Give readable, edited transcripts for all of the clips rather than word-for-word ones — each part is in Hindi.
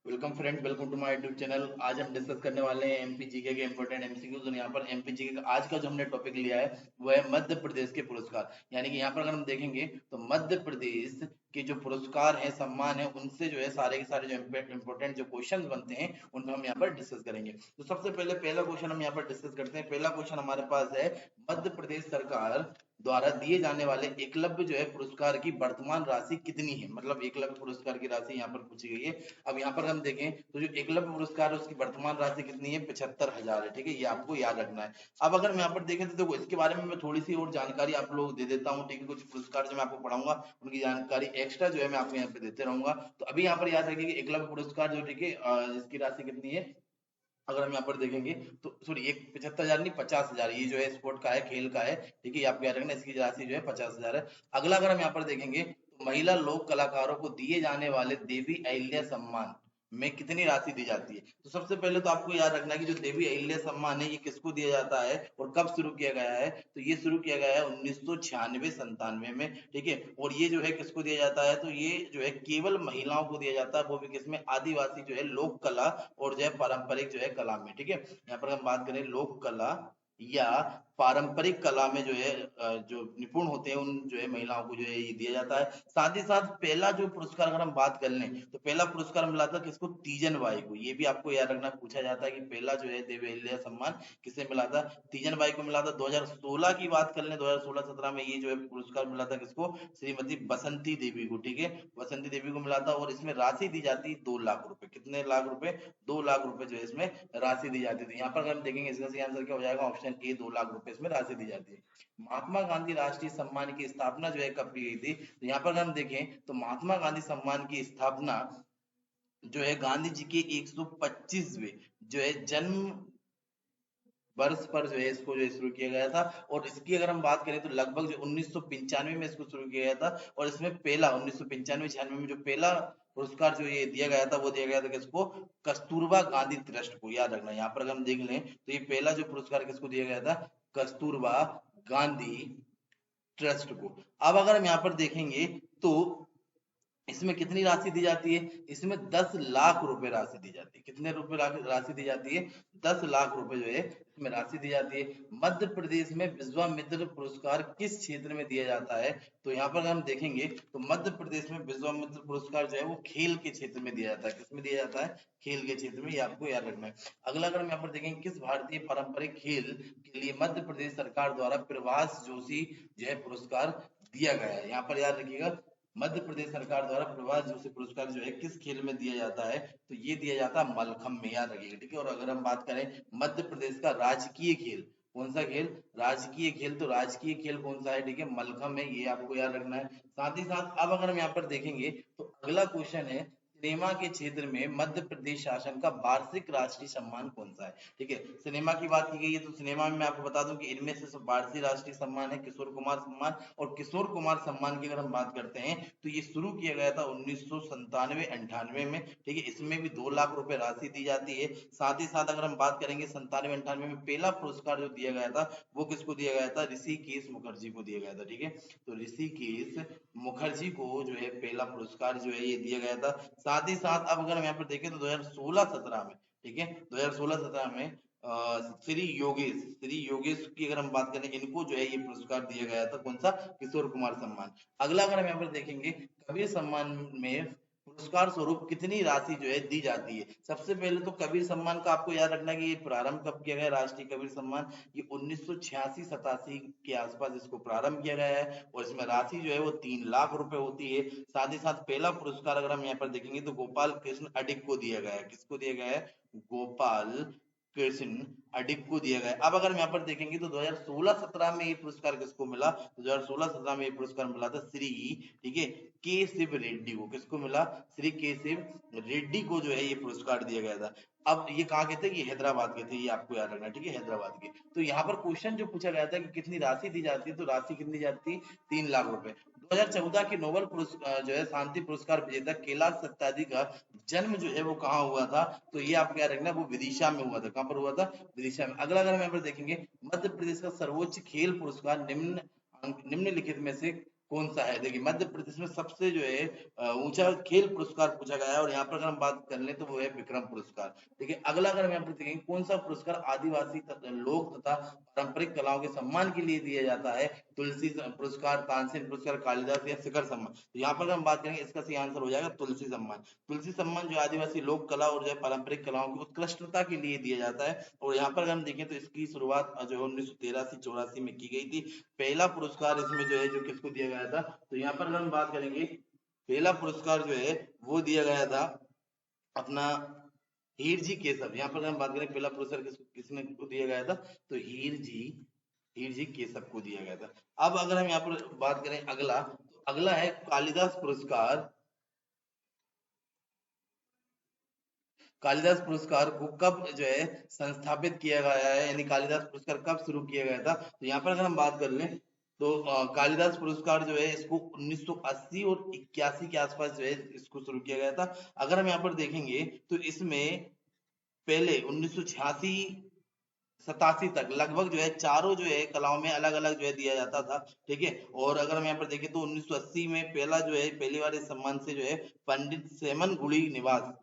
Welcome friend, welcome to my YouTube channel. आज हम डिस्कस करने वाले हैं एमपी जीके के इंपॉर्टेंट एमसीक्यूज। और यहाँ पर एमपी जीके का आज का जो हमने टॉपिक लिया है वो है मध्य प्रदेश के पुरस्कार। यानी कि यहाँ पर अगर हम देखेंगे तो मध्य प्रदेश के जो पुरस्कार है, सम्मान है, उनसे जो है सारे के सारे जो इंपॉर्टेंट जो क्वेश्चंस बनते हैं उनको हम यहाँ पर डिस्कस करेंगे। तो सबसे पहले पहला क्वेश्चन हम यहाँ पर डिस्कस करते हैं। पहला क्वेश्चन हमारे पास है, मध्य प्रदेश सरकार द्वारा दिए जाने वाले एकलव्य जो है पुरस्कार की वर्तमान राशि कितनी है। मतलब एकलव्य पुरस्कार की राशि यहाँ पर पूछी गई है। अब यहाँ पर हम देखें तो जो एकलव्य पुरस्कार है उसकी वर्तमान राशि कितनी है, 75,000 है। ठीक है, ये आपको याद रखना है। अब अगर मैं यहाँ पर देखें तो देखो, इसके बारे में मैं थोड़ी सी और जानकारी आप लोग दे देता हूँ। ठीक है, कुछ पुरस्कार जो मैं आपको पढ़ाऊंगा उनकी जानकारी एक्स्ट्रा जो है मैं आपको यहाँ पे देते रहूंगा। तो अभी यहाँ पर याद रखिए कि एकलव्य पुरस्कार जो, ठीक है, इसकी राशि कितनी है। अगर हम यहाँ पर देखेंगे तो सॉरी, एक 75,000 नहीं, 50,000, ये जो है स्पोर्ट का है, खेल का है। ठीक है, ये आपको याद रखना, इसकी राशि जो है 50,000 है। अगला अगर हम यहाँ पर देखेंगे तो महिला लोक कलाकारों को दिए जाने वाले देवी अहिल्या सम्मान में कितनी राशि दी जाती है। तो सबसे पहले तो आपको याद रखना है कि जो देवी अहिल्या सम्मान है ये किसको दिया जाता है और कब शुरू किया गया है। तो ये शुरू किया गया है 1996-97 में। ठीक है, और ये जो है किसको दिया जाता है, तो ये जो है केवल महिलाओं को दिया जाता है, वो भी किसमें, आदिवासी जो है लोक कला और जो है पारंपरिक जो है कला में। ठीक है, यहाँ पर हम बात करें लोक कला या पारंपरिक कला में जो है जो निपुण होते हैं उन जो है महिलाओं को जो है ये दिया जाता है। साथ ही साथ पहला जो पुरस्कार अगर हम बात कर लें तो पहला पुरस्कार मिला था किसको, तीजन बाई को। ये भी आपको याद रखना, पूछा जाता है कि पहला जो है देवी अहिल्या सम्मान किसे मिला था, तीजन बाई को मिला था। 2016 की बात कर लें, 2016-17 में ये जो है पुरस्कार मिला था किसको, श्रीमती बसंती देवी को। ठीक है, बसंती देवी को मिला था और इसमें राशि दी जाती 2 लाख रुपए। कितने लाख रुपए, 2 लाख रुपए जो है इसमें राशि दी जाती थी। यहाँ पर अगर हम देखेंगे इसका सही आंसर क्या हो जाएगा, ऑप्शन ए, 2 लाख रुपए इसमें राशि दी जाती है। महात्मा गांधी राष्ट्रीय सम्मान की स्थापना जो है कब की गई थी। तो यहाँ पर अगर हम देखें तो महात्मा गांधी सम्मान की स्थापना जो है गांधी जी के 125वें जो है जन्म वर्ष पर जो है इसको जो शुरू किया गया था। और इसकी अगर हम बात करें तो लगभग जो 1995 में इसको शुरू किया गया था। और इसमें पहला 1995-96 में जो पहला पुरस्कार जो ये दिया गया था वो दिया गया था किसको, कस्तूरबा गांधी ट्रस्ट को। याद रखना, यहाँ पर अगर हम देख लें तो ये पहला जो पुरस्कार किसको दिया गया था, कस्तूरबा गांधी ट्रस्ट को। अब अगर हम यहाँ पर देखेंगे तो इसमें कितनी राशि दी जाती है, इसमें 10 लाख रुपए राशि दी जाती है। कितने रुपए राशि दी जाती है, 10 लाख रुपए जो है इसमें राशि दी जाती है। मध्य प्रदेश में विश्वामित्र पुरस्कार किस क्षेत्र में दिया जाता है। तो यहाँ पर हम देखेंगे तो मध्य प्रदेश में विश्वामित्र पुरस्कार जो है वो खेल के क्षेत्र में दिया जाता है। किसमें दिया जाता है, खेल के क्षेत्र में, ये आपको याद रखना है। अगला अगर हम यहाँ पर देखेंगे किस भारतीय पारंपरिक खेल के लिए मध्य प्रदेश सरकार द्वारा प्रभाष जोशी जो है पुरस्कार दिया गया है। यहाँ पर याद रखिएगा, मध्य प्रदेश सरकार द्वारा प्रभाष जोशी पुरस्कार जो है किस खेल में दिया जाता है, तो ये दिया जाता है मलखम में। याद रखिएगा, ठीक है। और अगर हम बात करें मध्य प्रदेश का राजकीय खेल, कौन सा खेल, राजकीय खेल, तो राजकीय खेल कौन सा है, ठीक है, मलखम है, ये आपको याद रखना है। साथ ही साथ अब अगर हम यहाँ पर देखेंगे तो अगला क्वेश्चन है, सिनेमा के क्षेत्र में मध्य प्रदेश शासन का वार्षिक राष्ट्रीय सम्मान कौन सा है। ठीक है, सिनेमा की बात की गई है तो सिनेमा में मैं आपको बता दूं कि इनमें से सब वार्षिक राष्ट्रीय सम्मान है किशोर कुमार सम्मान। और किशोर कुमार सम्मान की अगर हम बात करते हैं तो ये शुरू किया गया था 1997-98 में। ठीक है, इसमें भी 2 लाख रुपए राशि दी जाती है। साथ ही साथ अगर हम बात करेंगे 97-98 में पहला पुरस्कार जो दिया गया था वो किसको दिया गया था, ऋषिकेश मुखर्जी को दिया गया था। ठीक है, तो ऋषिकेश मुखर्जी को जो है पहला पुरस्कार जो है ये दिया गया था। साथ ही साथ अब अगर हम यहाँ पर देखें तो 2016-17 में, ठीक है, 2016-17 में श्री योगेश की अगर हम बात करें, इनको जो है ये पुरस्कार दिया गया था, कौन सा, किशोर कुमार सम्मान। अगला अगर हम यहाँ पर देखेंगे कबीर सम्मान में पुरस्कार स्वरूप कितनी राशि जो है दी जाती है। सबसे पहले तो कबीर सम्मान का आपको याद रखना कि ये प्रारंभ कब किया गया, राष्ट्रीय कबीर सम्मान, ये 1986-87 के आसपास इसको प्रारंभ किया गया है। और इसमें राशि जो है वो 3 लाख रुपए होती है। साथ ही साथ पहला पुरस्कार अगर हम यहाँ पर देखेंगे तो गोपाल कृष्ण अडिग को दिया गया है। किसको दिया गया है, गोपाल कृष्ण अडिग को दिया गया। अब अगर हम यहाँ पर देखेंगे तो 2016-17 में ये पुरस्कार किसको मिला, तो 2016-17 में ये पुरस्कार मिला था श्री, ठीक है, के शिव रेड्डी को। किसको मिला, श्री के शिव रेड्डी को जो है ये पुरस्कार दिया गया था। अब ये कहाँ के थे, ये हैदराबाद के थे, ये आपको याद रखना, ठीक है, हैदराबाद के। तो यहाँ पर क्वेश्चन जो पूछा गया था कि कितनी राशि दी जाती है, तो राशि कितनी जाती है, 3 लाख रुपए। 2014 के नोबेल जो है शांति पुरस्कार विजेता कैलाश सत्यार्थी का जन्म जो है वो कहाँ हुआ था, तो ये आपको याद रखना, वो विदिशा में हुआ था। कहाँ पर हुआ था, विदिशा में। अगला अगर हम यहाँ पर देखेंगे मध्य प्रदेश का सर्वोच्च खेल पुरस्कार निम्नलिखित में से कौन सा है? देखिए मध्य प्रदेश में सबसे जो है ऊंचा खेल पुरस्कार पूछा गया है, और यहाँ पर अगर हम बात कर लें तो वो है विक्रम पुरस्कार। ठीक है, अगला अगर हम यहाँ पर देखेंगे कौन सा पुरस्कार आदिवासी लोक तथा पारंपरिक कलाओं के सम्मान के लिए दिया जाता है? तुलसी पुरस्कार, तानसेन पुरस्कार, कालिदास या शिखर सम्मान। तो यहाँ पर अगर हम बात करेंगे इसका सही आंसर हो जाएगा तुलसी सम्मान। तुलसी सम्मान जो आदिवासी लोक कला और जो है पारंपरिक कलाओं की उत्कृष्टता के लिए दिया जाता है। और यहाँ पर अगर हम देखें तो इसकी शुरुआत जो है 1983-84 में की गई थी। पहला पुरस्कार इसमें जो है जो किसको दिया गया था? तो यहाँ पर अगर हम बात करेंगे पहला पुरस्कार जो है वो दिया गया था अपना हीर जी केशव। यहाँ पर हम बात करें पहला पुरस्कार किसने को दिया गया था? तो हीर जी केशव को दिया गया था। अब अगर हम यहाँ पर बात करें अगला, तो अगला है कालिदास पुरस्कार। कालिदास पुरस्कार को कब जो है संस्थापित किया गया है, यानी कालिदास पुरस्कार कब शुरू किया गया था? तो यहाँ पर अगर हम बात कर लें तो कालिदास पुरस्कार जो है इसको 1980 और 81 के आसपास जो है इसको शुरू किया गया था। अगर हम यहाँ पर देखेंगे तो इसमें पहले 1986 87 तक लगभग जो है चारों जो है कलाओं में अलग अलग जो है दिया जाता था। ठीक है, और अगर हम यहाँ पर देखें तो 1980 में पहला जो है पहली बार इस सम्मान से जो है पंडित सेमन गुड़ी निवास,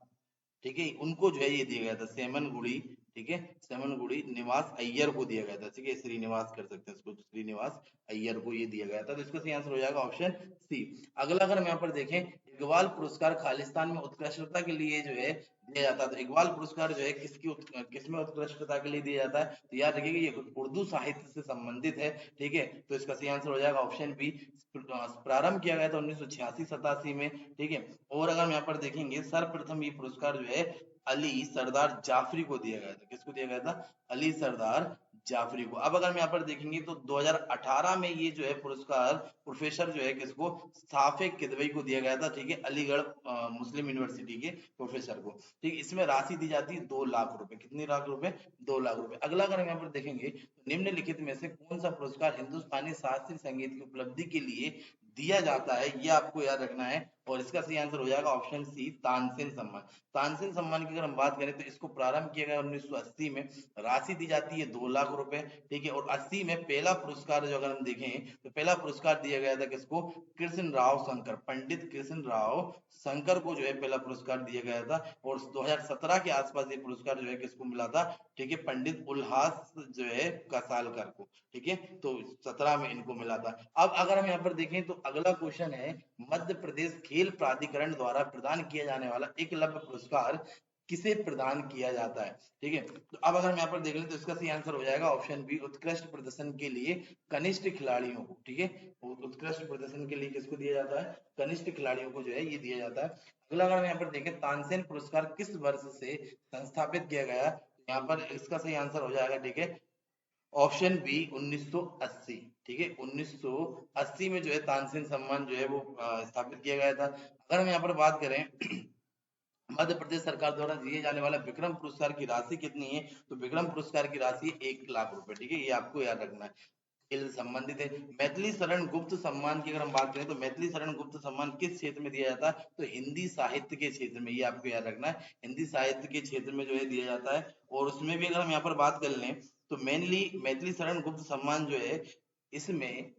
ठीक है, उनको जो है ये दिया गया था सेमन गुड़ी। ठीक है, सेमन गुड़ी निवास अय्यर को दिया गया था। ठीक है, श्रीनिवास कर सकते हैं इसको, श्रीनिवास अय्यर को ये दिया गया था। तो इसका सही आंसर हो जाएगा ऑप्शन सी। अगला अगर हम यहाँ पर देखें इकबाल पुरस्कार खालिस्तान में उत्कृष्टता के लिए जो है दिया जाता है। तो इकबाल पुरस्कार जो है किसमें उत्कृष्टता के लिए दिया जाता है? तो याद रखिएगा ये उर्दू साहित्य से संबंधित है। ठीक है, तो इसका सही आंसर हो जाएगा ऑप्शन बी। प्रारंभ किया गया था 1986-87 में। ठीक है, और अगर हम यहाँ पर देखेंगे सर्वप्रथम ये पुरस्कार जो है अली सरदार जाफरी को दिया गया था। किसको दिया गया था? अली सरदार जाफरी को। अब अगर हम यहाँ पर देखेंगे तो 2018 में ये जो है पुरस्कार प्रोफेसर जो है किसको? साफे किदवई को दिया गया था। ठीक है, अलीगढ़ मुस्लिम यूनिवर्सिटी के प्रोफेसर को। ठीक है, इसमें राशि दी जाती है 2 लाख रुपए। कितनी लाख रुपए? 2 लाख रुपए। अगला अगर हम यहाँ पर देखेंगे तो निम्नलिखित में से कौन सा पुरस्कार हिंदुस्तानी शास्त्रीय संगीत की उपलब्धि के लिए दिया जाता है? ये आपको याद रखना है, और इसका सही आंसर हो जाएगा ऑप्शन सी तानसेन सम्मान। तानसेन सम्मान की अगर हम बात करें तो इसको प्रारंभ किया गया 1980 में। राशि दी जाती है 2 लाख रुपए। ठीक है, और 80 में पहला पुरस्कार जो अगर हम देखें तो पहला पुरस्कार दिया गया था किसको? कृष्ण राव शंकर, पंडित कृष्ण राव शंकर को जो है पहला पुरस्कार दिया गया था। और 2017 के आसपास ये पुरस्कार जो है किसको मिला था? ठीक है, पंडित उल्हास जो है कसालकर को। ठीक है, तो 17 में इनको मिला था। अब अगर हम यहाँ पर देखें तो अगला क्वेश्चन है मध्य प्रदेश खेल प्राधिकरण द्वारा प्रदान किया जाने वाला एकलव्य पुरस्कार किसे प्रदान किया जाता है? ठीक है, तो अब अगर हम यहाँ पर देख लें तो इसका सही आंसर हो जाएगा ऑप्शन बी उत्कृष्ट प्रदर्शन के लिए कनिष्ठ खिलाड़ियों को। ठीक है, उत्कृष्ट प्रदर्शन के लिए किसको दिया जाता है? कनिष्ठ खिलाड़ियों को जो है ये दिया जाता है। अगला अगर हम यहाँ पर देखें तानसेन पुरस्कार किस वर्ष से संस्थापित किया गया? यहाँ पर इसका सही आंसर हो जाएगा, ठीक है, ऑप्शन बी 1980। ठीक है, 1980 में जो है तानसेन सम्मान जो है वो स्थापित किया गया था। अगर हम यहाँ पर बात करें मध्य प्रदेश सरकार द्वारा दिए जाने वाला विक्रम पुरस्कार की राशि कितनी है? तो विक्रम पुरस्कार की राशि 1 लाख रुपए। ठीक है, ये आपको याद रखना है, खेल से संबंधित है। मैथिली शरण गुप्त सम्मान की अगर हम बात करें तो मैथिली शरण गुप्त सम्मान किस क्षेत्र में दिया जाता है? तो हिंदी साहित्य के क्षेत्र में, ये आपको याद रखना है, हिंदी साहित्य के क्षेत्र में जो है दिया जाता है। और उसमें भी अगर हम यहाँ पर बात कर लें तो मेनली मैथिली शरण गुप्त सम्मान जो है इसमें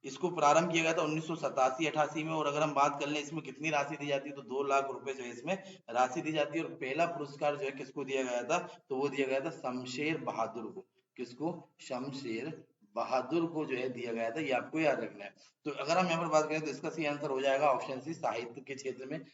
इसको प्रारंभ किया गया था 1987-88 में। और अगर हम बात कर लें इसमें कितनी राशि दी जाती है तो 2 लाख रुपए जो है इसमें राशि दी जाती है। और पहला पुरस्कार जो है किसको दिया गया था? तो वो दिया गया था शमशेर बहादुर को। किसको? शमशेर बहादुर को जो है दिया गया था, ये आपको याद रखना है। तो अगर हम यहाँ पर बात करें तो इसका सही आंसर हो जाएगा ऑप्शन सी साहित्य के क्षेत्र में।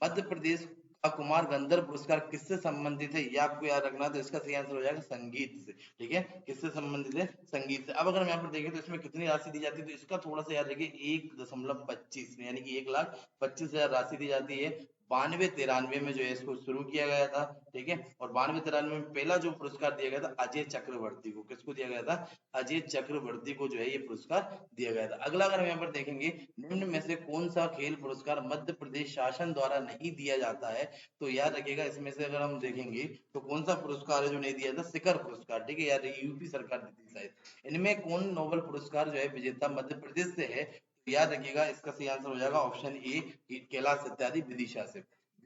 मध्य प्रदेश का कुमार गंधर्व पुरस्कार किससे संबंधित है? ये आपको याद रखना है, तो इसका सही आंसर हो जाएगा संगीत से। ठीक है, किससे संबंधित है? संगीत से। अब अगर हम यहाँ पर देखें तो इसमें कितनी राशि दी जाती है तो इसका थोड़ा सा याद रखिए 1.25 में, यानी कि 1,25,000 राशि दी जाती है। 92-93 में जो है इसको शुरू किया गया था। ठीक है, और 92-93 में पहला जो पुरस्कार दिया गया था अजय चक्रवर्ती को। किसको दिया गया था? अजय चक्रवर्ती को जो है ये पुरस्कार दिया गया था। अगला अगर हम यहाँ पर देखेंगे निम्न में से कौन सा खेल पुरस्कार मध्य प्रदेश शासन द्वारा नहीं दिया जाता है? तो याद रखिएगा इसमें से अगर हम देखेंगे तो कौन सा पुरस्कार है जो नहीं दिया था? शिखर पुरस्कार। ठीक है, याद रखिए यूपी सरकार देती है शायद। इनमें कौन नोबेल पुरस्कार जो है विजेता मध्य प्रदेश से है? तो याद रखिएगा इसका सही आंसर हो जाएगा ऑप्शन ए कैलाश सत्यार्थी विदिशा से।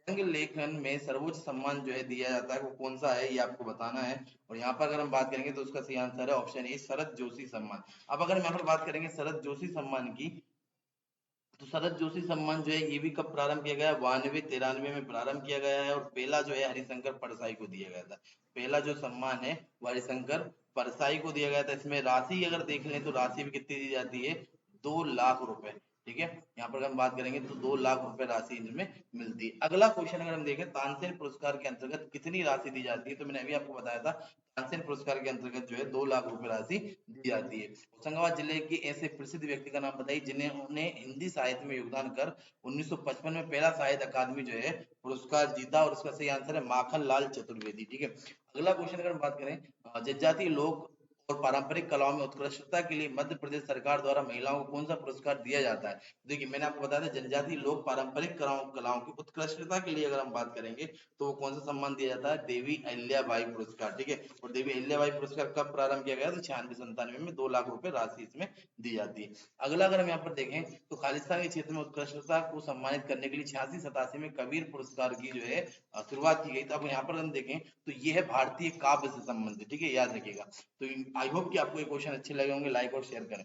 व्यंग्य लेखन में सर्वोच्च सम्मान जो है दिया जाता है वो कौन सा है, ये आपको बताना है। और यहाँ पर अगर हम बात करेंगे तो उसका सही आंसर है ऑप्शन ए, शरद जोशी सम्मान। अब अगर हम यहाँ पर बात करेंगे शरद जोशी सम्मान की, तो शरद जोशी सम्मान जो है ये भी कब प्रारंभ किया गया है, 92-93 में प्रारंभ किया गया है। और पहला जो है हरिशंकर परसाई को दिया गया था। पहला जो सम्मान है वो हरिशंकर परसाई को दिया गया था। इसमें राशि अगर देख लें तो राशि भी कितनी दी जाती है, 2 लाख रुपए। ठीक है, यहाँ पर अगर हम बात करेंगे तो 2 लाख रुपए राशि इनमें मिलती है। अगला क्वेश्चन अगर हम देखें, तानसेन पुरस्कार के अंतर्गत कितनी राशि दी जाती है, तो मैंने अभी आपको बताया था तानसेन पुरस्कार के अंतर्गत जो है 2 लाख रुपए राशि दी जाती है। होशंगाबाद जिले के ऐसे प्रसिद्ध व्यक्ति का नाम बताइए जिन्होंने हिंदी साहित्य में योगदान कर 1955 में पहला साहित्य अकादमी जो है पुरस्कार जीता। और इसका सही आंसर है माखन लाल चतुर्वेदी। ठीक है, अगला क्वेश्चन अगर हम बात करें, जनजातीय लोक और पारंपरिक कलाओं में उत्कृष्टता के लिए मध्य प्रदेश सरकार द्वारा महिलाओं को कौन सा पुरस्कार दिया जाता है। देखिए मैंने आपको बताया था जनजातीय लोक पारंपरिक कलाओं की उत्कृष्टता के लिए अगर हम बात करेंगे तो वो कौन सा सम्मान दिया जाता है, देवी अहिल्याबाई पुरस्कार। ठीक है, और देवी अहिल्याबाई पुरस्कार कब प्रारंभ किया गया, तो 96-97 में 2 लाख रुपए राशि इसमें दी जाती है। अगला अगर हम यहाँ पर देखें तो खालिस्तान के क्षेत्र में उत्कृष्टता को सम्मानित करने के लिए 86-87 में कबीर पुरस्कार की जो है शुरुआत की गई। तो अब यहाँ पर हम देखें तो ये है भारतीय काव्य से संबंधित। ठीक है, याद रखिएगा। तो आई होप कि आपको ये क्वेश्चन अच्छे लगे होंगे, लाइक और शेयर करें।